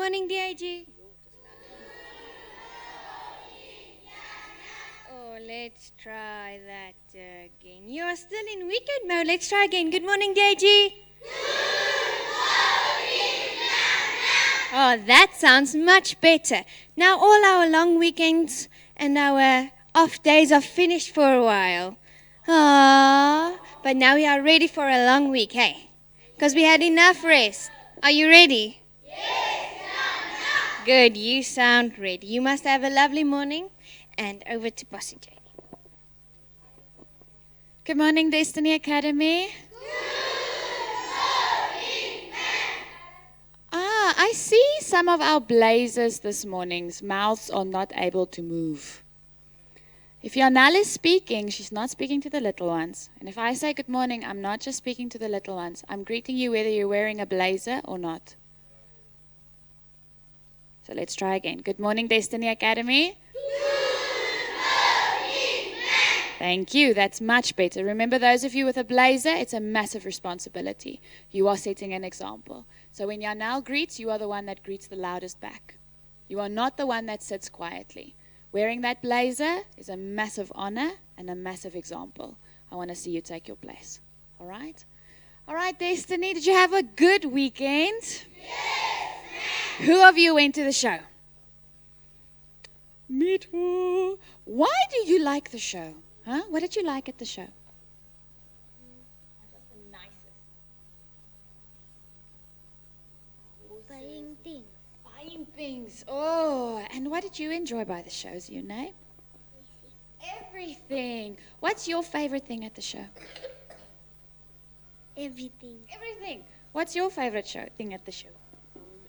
morning, DIG. Oh, let's try that again. You are still in weekend mode. Let's try again. Good morning, DIG. Oh, that sounds much better. Now all our long weekends and our off days are finished for a while. Ah, but now we are ready for a long week, hey? Because we had enough rest. Are you ready? Yes, Nana. Good, you sound ready. You must have a lovely morning. And over to Bossy Jane. Good morning, Destiny Academy. I see some of our blazers this morning's mouths are not able to move. If Yarnell is speaking, she's not speaking to the little ones. And if I say good morning, I'm not just speaking to the little ones. I'm greeting you whether you're wearing a blazer or not. So let's try again. Good morning, Destiny Academy. Thank you. That's much better. Remember, those of you with a blazer, it's a massive responsibility. You are setting an example. So when Yarnell greets, you are the one that greets the loudest back. You are not the one that sits quietly. Wearing that blazer is a massive honor and a massive example. I want to see you take your place. All right? All right, Destiny, did you have a good weekend? Yes, ma'am. Who of you went to the show? Me too. Why do you like the show? Huh? What did you like at the show? What was the nicest? Buying things. Buying things. Oh, and what did you enjoy by the shows, you know? Everything. What's your favorite thing at the show? Everything. Everything. What's your favorite thing at the show?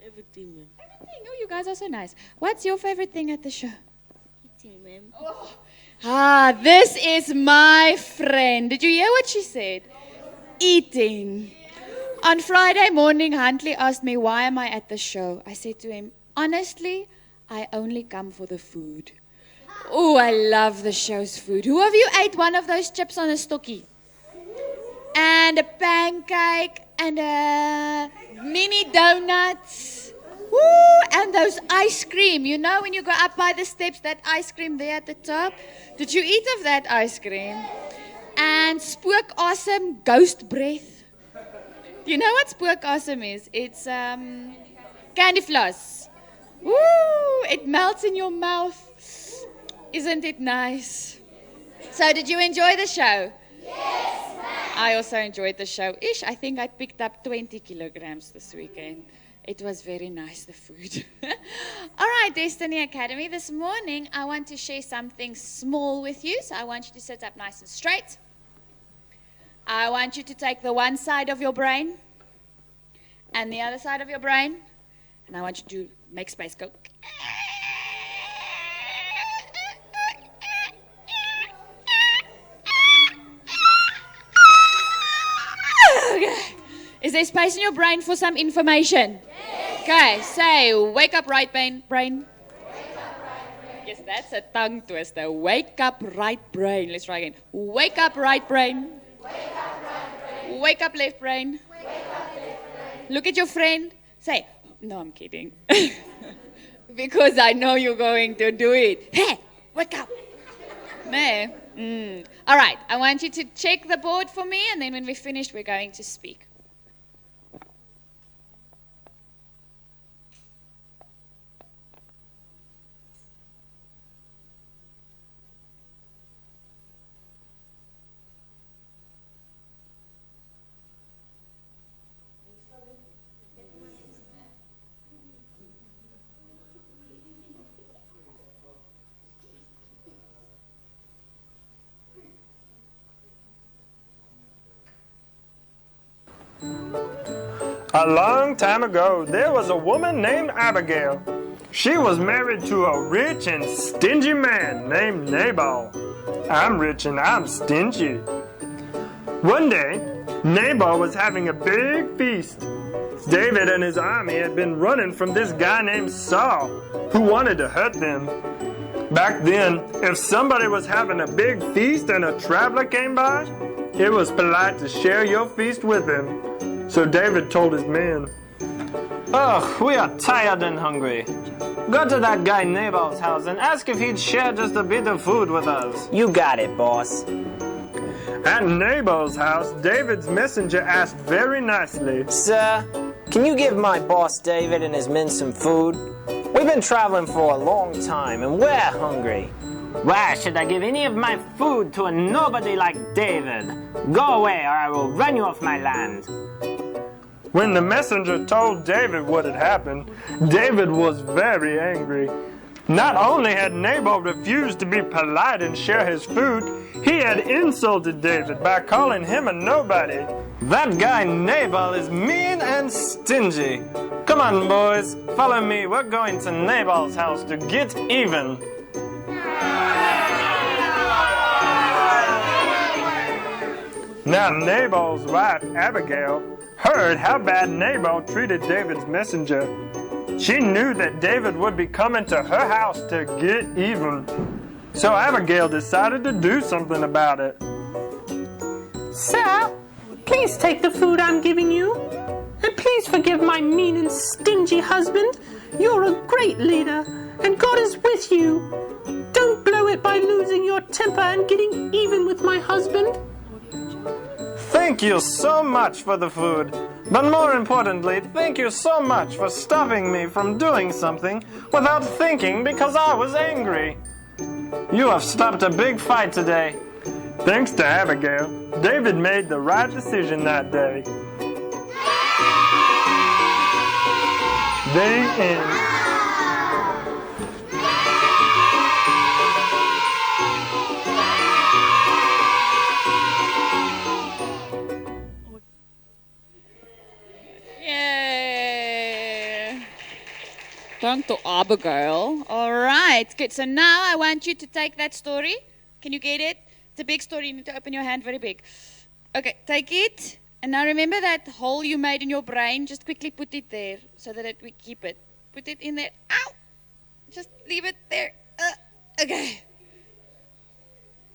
Everything, ma'am. Everything. Oh, you guys are so nice. What's your favorite thing at the show? Eating, ma'am. Oh. This is my friend. Did you hear what she said? Eating. On Friday morning, Huntley asked me, why am I at the show? I said to him, honestly, I only come for the food. Oh, I love the show's food. Who of you ate one of those chips on a stokkie? And a pancake and a mini donuts. Woo, and those ice cream. You know when you go up by the steps, that ice cream there at the top? Did you eat of that ice cream? And spook awesome ghost breath. Do you know what spook awesome is? It's candy floss. Woo, it melts in your mouth. Isn't it nice? So did you enjoy the show? Yes, ma'am. I also enjoyed the show. I think I picked up 20 kilograms this weekend. It was very nice, the food. All right, Destiny Academy. This morning, I want to share something small with you. So I want you to sit up nice and straight. I want you to take the one side of your brain and the other side of your brain. And I want you to make space. Go. Okay. Is there space in your brain for some information? Yes. Okay, say, wake up right brain. Wake up, right brain. Yes, that's a tongue twister. Wake up right brain. Let's try again. Wake up right brain. Wake up, right brain. Wake up left brain. Wake up, left brain. Look at your friend. Say, no, I'm kidding. Because I know you're going to do it. Hey, wake up. No. All right, I want you to check the board for me, and then when we're finished, we're going to speak. A long time ago, there was a woman named Abigail. She was married to a rich and stingy man named Nabal. I'm rich and I'm stingy. One day, Nabal was having a big feast. David and his army had been running from this guy named Saul, who wanted to hurt them. Back then, if somebody was having a big feast and a traveler came by, it was polite to share your feast with him. So David told his men, Ugh, we are tired and hungry. Go to that guy Nabal's house and ask if he'd share just a bit of food with us. You got it, boss. At Nabal's house, David's messenger asked very nicely, Sir, can you give my boss David and his men some food? We've been traveling for a long time and we're hungry. Why should I give any of my food to a nobody like David? Go away or I will run you off my land. When the messenger told David what had happened, David was very angry. Not only had Nabal refused to be polite and share his food, he had insulted David by calling him a nobody. That guy Nabal is mean and stingy. Come on, boys, follow me. We're going to Nabal's house to get even. Now Nabal's wife, Abigail, heard how bad Nabal treated David's messenger. She knew that David would be coming to her house to get even. So Abigail decided to do something about it. Sir, please take the food I'm giving you. And please forgive my mean and stingy husband. You're a great leader, and God is with you. Don't blow it by losing your temper and getting even with my husband. Thank you so much for the food. But more importantly, thank you so much for stopping me from doing something without thinking because I was angry. You have stopped a big fight today. Thanks to Abigail, David made the right decision that day. The end. Yay! Thank to Abigail. All right, good. So now I want you to take that story. Can you get it? It's a big story. You need to open your hand very big. Okay, take it. And now remember that hole you made in your brain. Just quickly put it there so that we keep it. Put it in there. Ow! Just leave it there. Okay.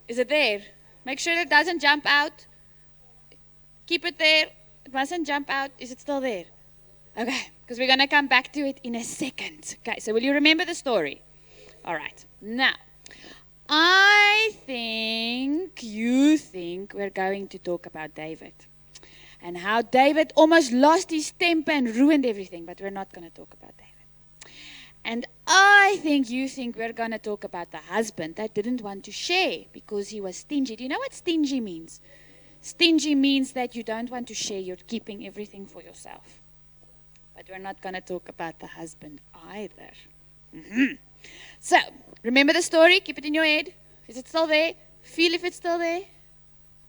Is it there? Make sure it doesn't jump out. Keep it there. It mustn't jump out. Is it still there? Okay, because we're going to come back to it in a second. Okay, so will you remember the story? All right. Now, you think we're going to talk about David and how David almost lost his temper and ruined everything, but we're not going to talk about David. And you think we're going to talk about the husband that didn't want to share because he was stingy. Do you know what stingy means? Stingy means that you don't want to share. You're keeping everything for yourself. But we're not going to talk about the husband either. So, remember the story? Keep it in your head. Is it still there? Feel if it's still there.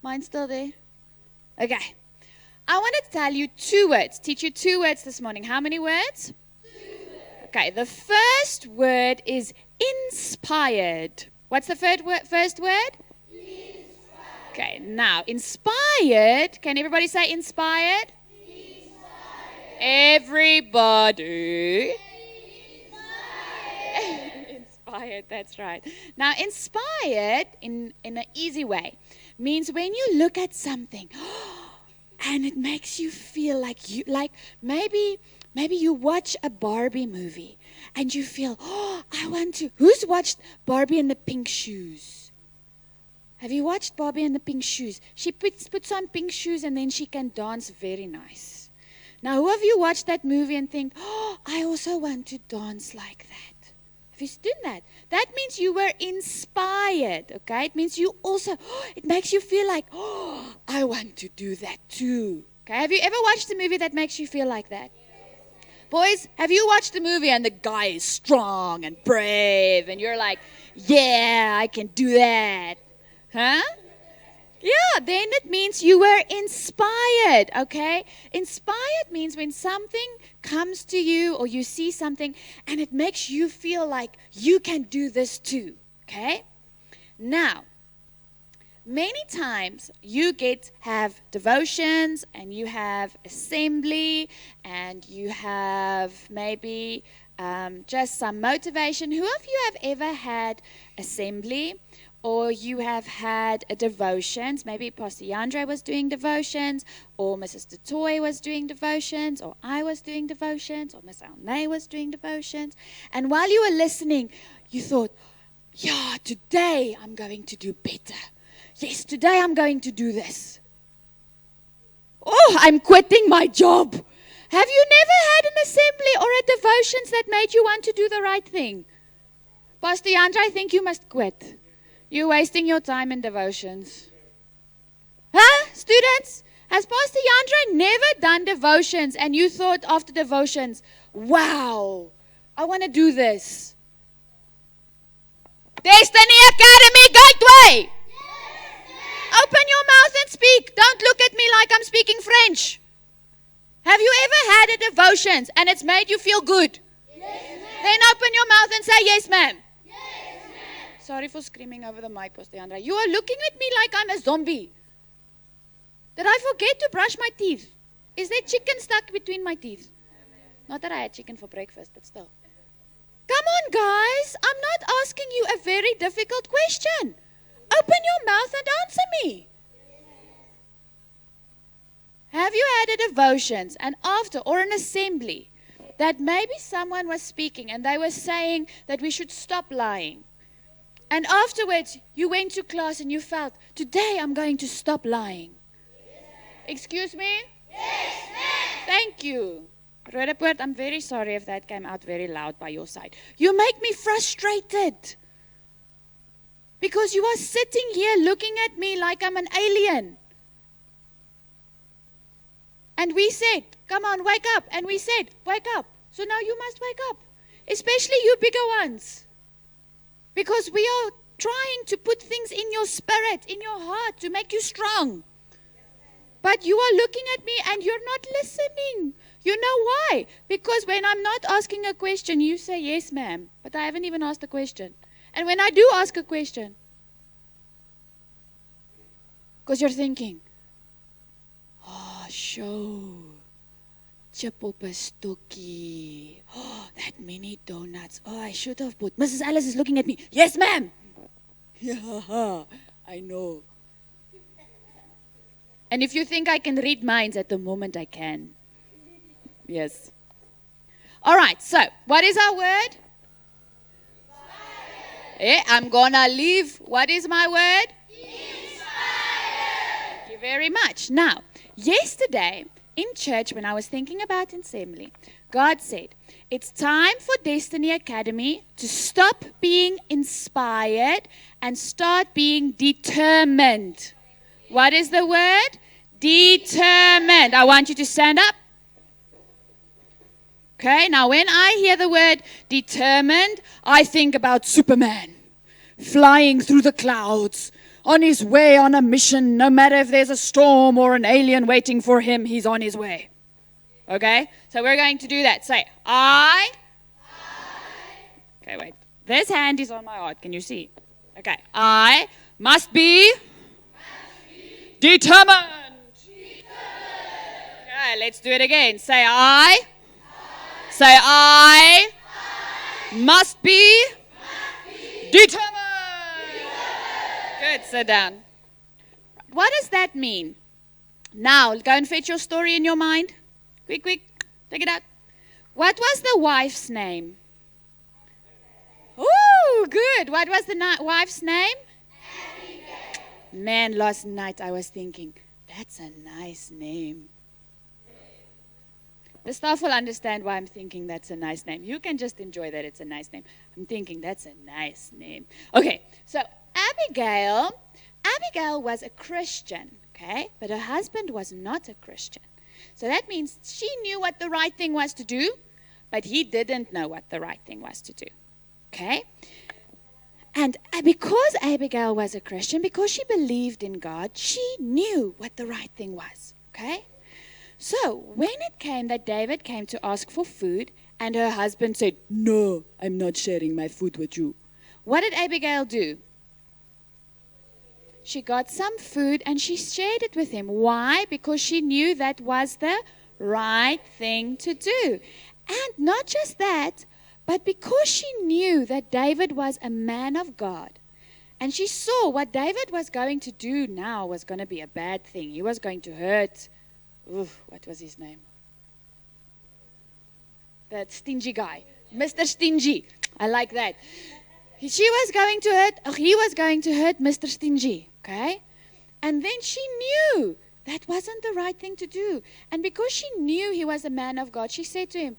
Mine's still there. Okay. I want to tell you 2 words. Teach you 2 words this morning. How many words? 2 words. Okay, the first word is inspired. What's the first word? Inspired. Okay, now, inspired. Can everybody say inspired? Inspired. Everybody. Inspired, that's right. Now, inspired, in an easy way, means when you look at something and it makes you feel like maybe you watch a Barbie movie and you feel, I want to. Who's watched Barbie and the Pink Shoes? Have you watched Barbie and the Pink Shoes? She puts on pink shoes and then she can dance very nice. Now, who of you watched that movie and think, I also want to dance like that? Have you done that? That means you were inspired, okay? It means you also, it makes you feel like, I want to do that too. Okay, have you ever watched a movie that makes you feel like that? Boys, have you watched a movie and the guy is strong and brave and you're like, yeah, I can do that? Huh? Yeah, then it means you were inspired, okay? Inspired means when something comes to you or you see something and it makes you feel like you can do this too, okay? Now, many times you have devotions and you have assembly and you have maybe just some motivation. Who of you have ever had assembly or you have had a devotions. Maybe Pastor Yandre was doing devotions, or Mrs. Detoy was doing devotions, or I was doing devotions, or Miss Alnay was doing devotions. And while you were listening, you thought, yeah, today I'm going to do better. Yes, today I'm going to do this. Oh, I'm quitting my job. Have you never had an assembly or a devotions that made you want to do the right thing? Pastor Yandre, I think you must quit. You're wasting your time in devotions. Huh, students? Has Pastor Yandre never done devotions and you thought after devotions, wow, I want to do this? Destiny Academy Gateway! Open your mouth and speak. Don't look at me like I'm speaking French. Have you ever had a devotions and it's made you feel good? Yes, Then open your mouth and say, yes, ma'am. yes, ma'am. Sorry for screaming over the mic, Pastor Andrea. You are looking at me like I'm a zombie. Did I forget to brush my teeth? Is there chicken stuck between my teeth? Not that I had chicken for breakfast, but still. Come on, guys. I'm not asking you a very difficult question. Open your mouth and answer me. Have you had a devotions and after or an assembly that maybe someone was speaking and they were saying that we should stop lying? And afterwards you went to class and you felt, today I'm going to stop lying. Excuse me? Yes, ma'am. Thank you. Rudaport, I'm very sorry if that came out very loud by your side. You make me frustrated. Because you are sitting here looking at me like I'm an alien. And we said, come on, wake up. And we said, wake up. So now you must wake up. Especially you bigger ones. Because we are trying to put things in your spirit, in your heart, to make you strong. But you are looking at me and you're not listening. You know why? Because when I'm not asking a question, you say, yes, ma'am. But I haven't even asked a question. And when I do ask a question, because you're thinking, oh, show, chip op 'n stokkie. Oh, that many donuts. Oh, I should have put. Mrs. Alice is looking at me. Yes, ma'am. Yeah, I know. And if you think I can read minds, at the moment I can. Yes. All right, so what is our word? I'm gonna leave. What is my word? Inspired. Thank you very much. Now, yesterday in church, when I was thinking about assembly, God said, it's time for Destiny Academy to stop being inspired and start being determined. What is the word? Determined. I want you to stand up. Okay, now when I hear the word determined, I think about Superman flying through the clouds on his way on a mission. No matter if there's a storm or an alien waiting for him, he's on his way. Okay, so we're going to do that. Say, I. Okay, wait. This hand is on my heart. Can you see? Okay, I must be determined. Okay, let's do it again. Say, I. Say, I must be determined. Good, sit down. What does that mean? Now, go and fetch your story in your mind. Quick, quick, take it out. What was the wife's name? Ooh, good. What was the wife's name? Man, last night I was thinking, that's a nice name. The staff will understand why I'm thinking that's a nice name. You can just enjoy that it's a nice name. I'm thinking that's a nice name. Okay, so Abigail was a Christian, okay? But her husband was not a Christian. So that means she knew what the right thing was to do, but he didn't know what the right thing was to do, okay? And because Abigail was a Christian, because she believed in God, she knew what the right thing was, okay? So when it came that David came to ask for food, and her husband said, no, I'm not sharing my food with you. What did Abigail do? She got some food and she shared it with him. Why? Because she knew that was the right thing to do. And not just that, but because she knew that David was a man of God, And she saw what David was going to do now was going to be a bad thing. He was going to hurt, what was his name? That stingy guy. Mr. Stingy. I like that. He was going to hurt Mr. Stingy. Okay? And then she knew that wasn't the right thing to do. And because she knew he was a man of God, she said to him,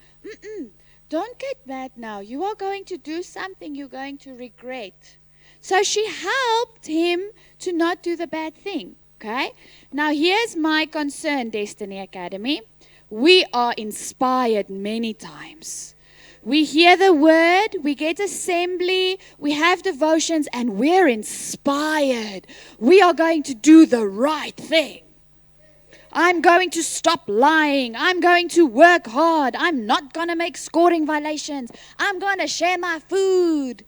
don't get mad now. You are going to do something you're going to regret. So she helped him to not do the bad thing. Okay? Now here's my concern, Destiny Academy. We are inspired many times. We hear the word, we get assembly, we have devotions, and we're inspired. We are going to do the right thing. I'm going to stop lying. I'm going to work hard. I'm not going to make scoring violations. I'm going to share my food.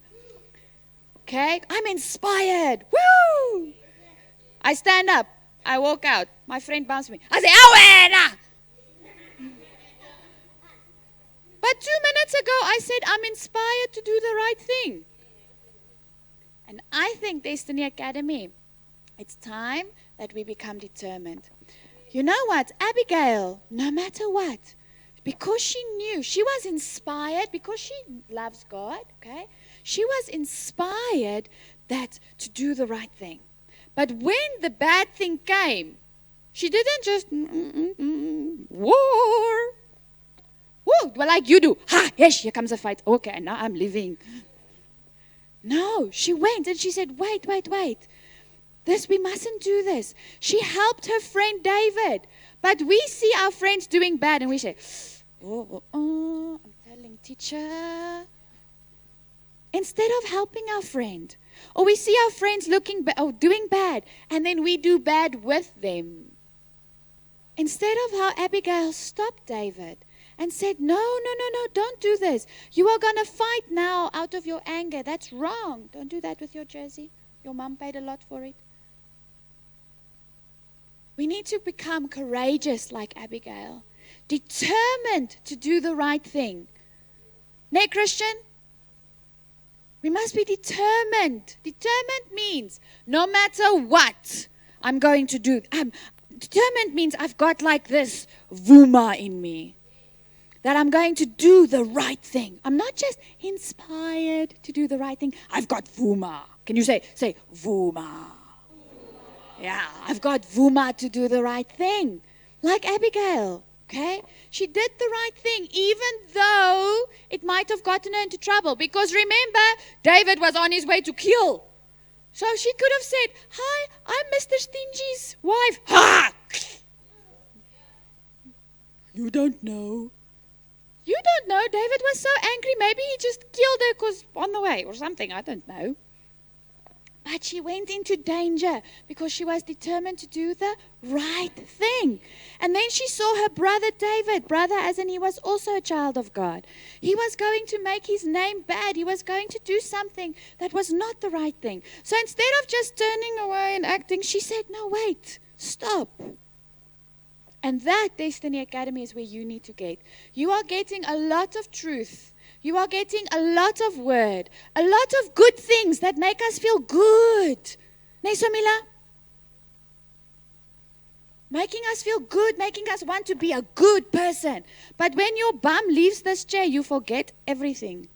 Okay? I'm inspired. Woo! I stand up. I walk out. My friend bumps me. I say, Awena! But 2 minutes ago, I said, I'm inspired to do the right thing. And I think, Destiny Academy, it's time that we become determined. You know what? Abigail, no matter what, because she knew, she was inspired, because she loves God, okay? She was inspired that to do the right thing. But when the bad thing came, she didn't just, war. Whoa, well, like you do. Ha, yes, here comes a fight. Okay, now I'm leaving. No, she went and she said, wait. We mustn't do this. She helped her friend David. But we see our friends doing bad and we say, I'm telling teacher. Instead of helping our friend. Or we see our friends doing bad and then we do bad with them. Instead of how Abigail stopped David and said, no, don't do this. You are going to fight now out of your anger. That's wrong. Don't do that with your jersey. Your mom paid a lot for it. We need to become courageous like Abigail. Determined to do the right thing. Nay, Christian? We must be determined. Determined means no matter what I'm going to do. Determined means I've got like this vuma in me. That I'm going to do the right thing. I'm not just inspired to do the right thing. I've got vuma. Can you say vuma? Yeah, I've got vuma to do the right thing. Like Abigail, okay? She did the right thing even though it might have gotten her into trouble. Because remember, David was on his way to kill. So she could have said, hi, I'm Mr. Stingy's wife. Ha! You don't know. You don't know. David was so angry. Maybe he just killed her because on the way or something. I don't know. But she went into danger because she was determined to do the right thing. And then she saw her brother David. Brother as in he was also a child of God. He was going to make his name bad. He was going to do something that was not the right thing. So instead of just turning away and acting, she said, no, wait, stop. And that, Destiny Academy, is where you need to get. You are getting a lot of truth. You are getting a lot of word. A lot of good things that make us feel good. Nee, Somila? Making us feel good, making us want to be a good person. But when your bum leaves this chair, you forget everything.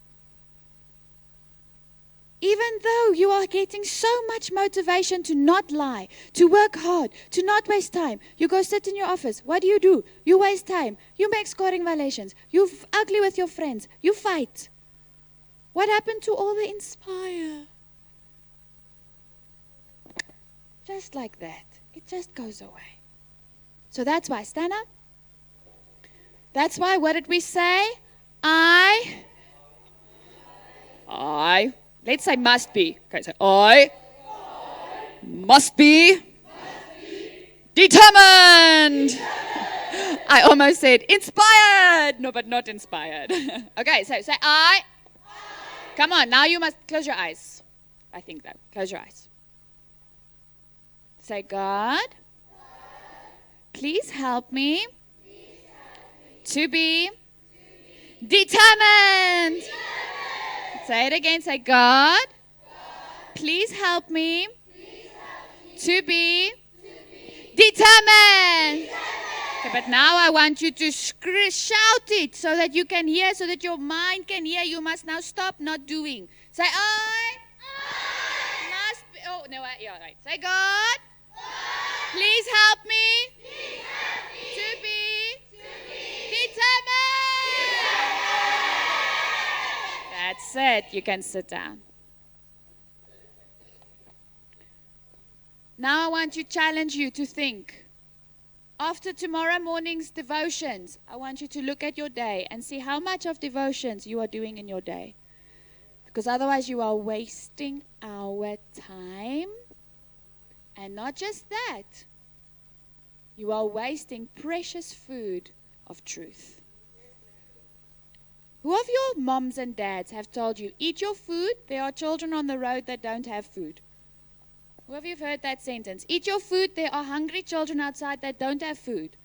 Even though you are getting so much motivation to not lie, to work hard, to not waste time, you go sit in your office. What do? You waste time. You make scoring violations. You're ugly with your friends. You fight. What happened to all the inspire? Just like that. It just goes away. So that's why, stand up. That's why, what did we say? Let's say must be. Okay, so I must be determined. I almost said inspired. No, but not inspired. Okay, so say I. Come on, now you must close your eyes. I think that. Close your eyes. Say, God, please help me to be determined. Say it again. Say, God, Please help me to be determined. Okay, but now I want you to shout it so that you can hear, so that your mind can hear. You must now stop not doing. Say, I must be. Oh, no, yeah, right. Say, God, please help me to be determined. That's it. You can sit down. Now I want to challenge you to think. After tomorrow morning's devotions, I want you to look at your day and see how much of devotions you are doing in your day. Because otherwise you are wasting our time. And not just that, you are wasting precious food of truth. Who of your moms and dads have told you, eat your food, there are children on the road that don't have food? Who of you have heard that sentence? Eat your food, there are hungry children outside that don't have food.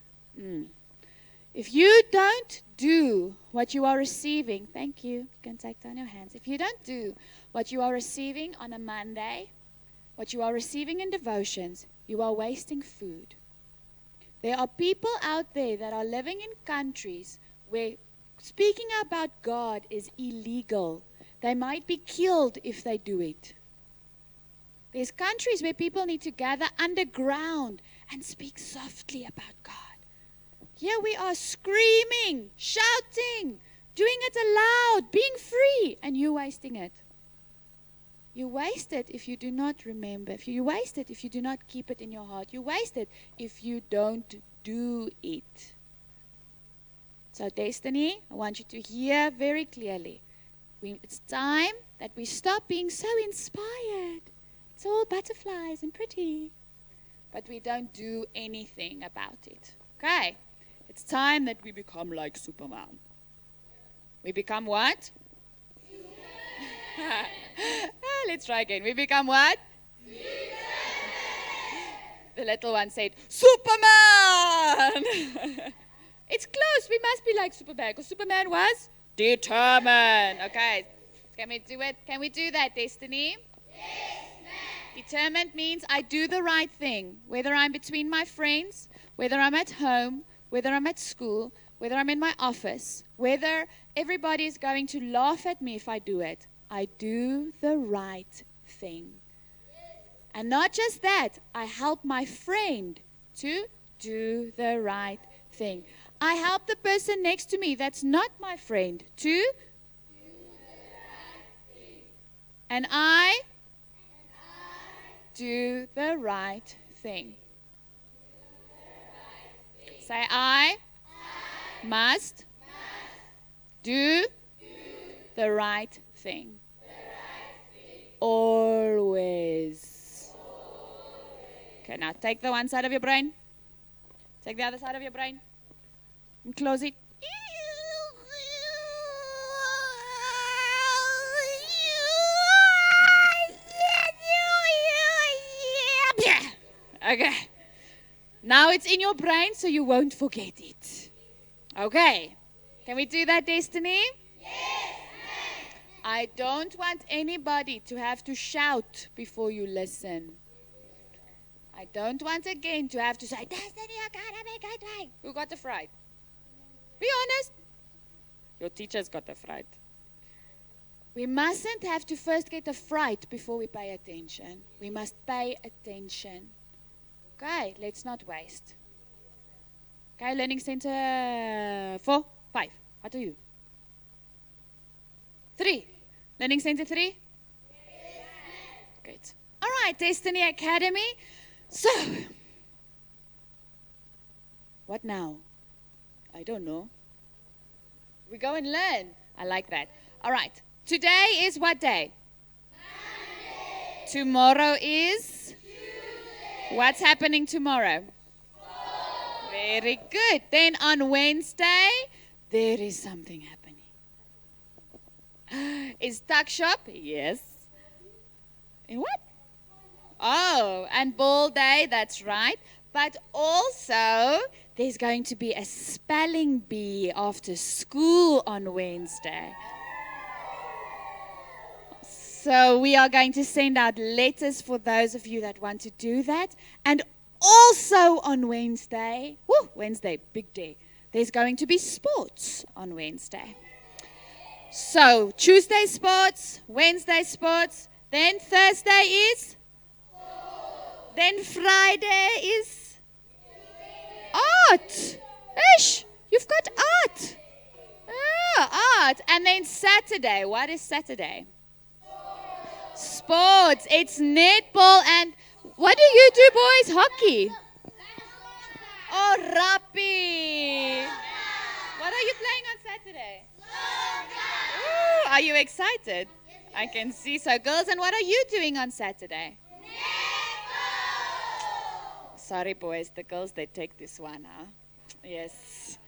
If you don't do what you are receiving, thank you, you can take down your hands. If you don't do what you are receiving on a Monday, what you are receiving in devotions, you are wasting food. There are people out there that are living in countries where speaking about God is illegal. They might be killed if they do it. There's countries where people need to gather underground and speak softly about God. Here we are screaming, shouting, doing it aloud, being free, and you wasting it. You waste it if you do not remember. You waste it if you do not keep it in your heart. You waste it if you don't do it. So Destiny, I want you to hear very clearly. It's time that we stop being so inspired. It's all butterflies and pretty. But we don't do anything about it. Okay? It's time that we become like Superman. We become what? Let's try again. We become what? The little one said, Superman! It's close. We must be like Superman, because Superman was determined. Okay. Can we do it? Can we do that, Destiny? Determined means I do the right thing, whether I'm between my friends, whether I'm at home, whether I'm at school, whether I'm in my office, whether everybody is going to laugh at me if I do it. I do the right thing. And not just that, I help my friend to do the right thing. I help the person next to me that's not my friend to do the right thing. And I do the right thing. Say, I must do the right thing. Always. Okay, now take the one side of your brain. Take the other side of your brain. And close it. Okay. Now it's in your brain so you won't forget it. Okay. Can we do that, Destiny? Yes. I don't want anybody to have to shout before you listen. I don't want again to have to say, Destiny, you gotta make it right. Who got the fright? Be honest. Your teacher's got the fright. We mustn't have to first get a fright before we pay attention. We must pay attention. Okay, let's not waste. Okay, Learning Center 4, 5. What are you? 3. Learning Center 3? Yes. Great. All right, Destiny Academy. So, what now? I don't know. We go and learn. I like that. All right. Today is what day? Monday. Tomorrow is? Tuesday. What's happening tomorrow? Sport. Very good. Then on Wednesday, there is something happening. Is tuck shop? Yes. In what? Oh, and ball day, that's right. But also, there's going to be a spelling bee after school on Wednesday. So we are going to send out letters for those of you that want to do that. And also on Wednesday, Wednesday, big day, there's going to be sports on Wednesday. So Tuesday sports, Wednesday sports, then Thursday is? Then Friday is? Art. Ish, you've got art. Oh, art. And then Saturday, what is Saturday? Sports. It's netball and what do you do, boys? Hockey. Oh, rugby. What are you playing on Saturday? Ooh, are you excited? I can see. So, girls, and what are you doing on Saturday? Sorry, boys. The girls, they take this one, huh? Yes.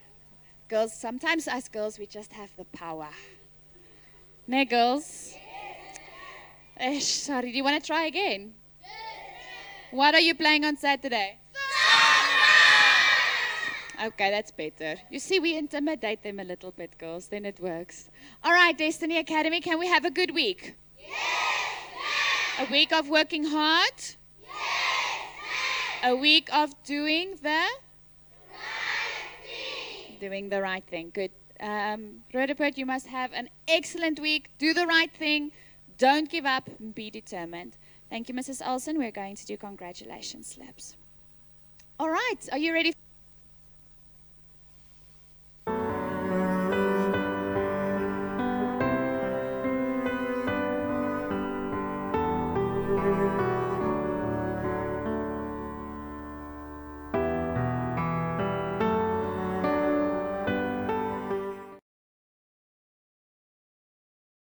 Girls, sometimes us girls, we just have the power. Ne, girls? Sorry, do you want to try again? What are you playing on Saturday? Okay, that's better. You see, we intimidate them a little bit, girls. Then it works. All right, Destiny Academy, can we have a good week? Yes, ma'am. A week of working hard? Yes, ma'am. A week of doing the? Right thing. Doing the right thing. Good. Rudepert, you must have an excellent week. Do the right thing. Don't give up. Be determined. Thank you, Mrs. Olsen. We're going to do congratulations slips. All right. Are you ready?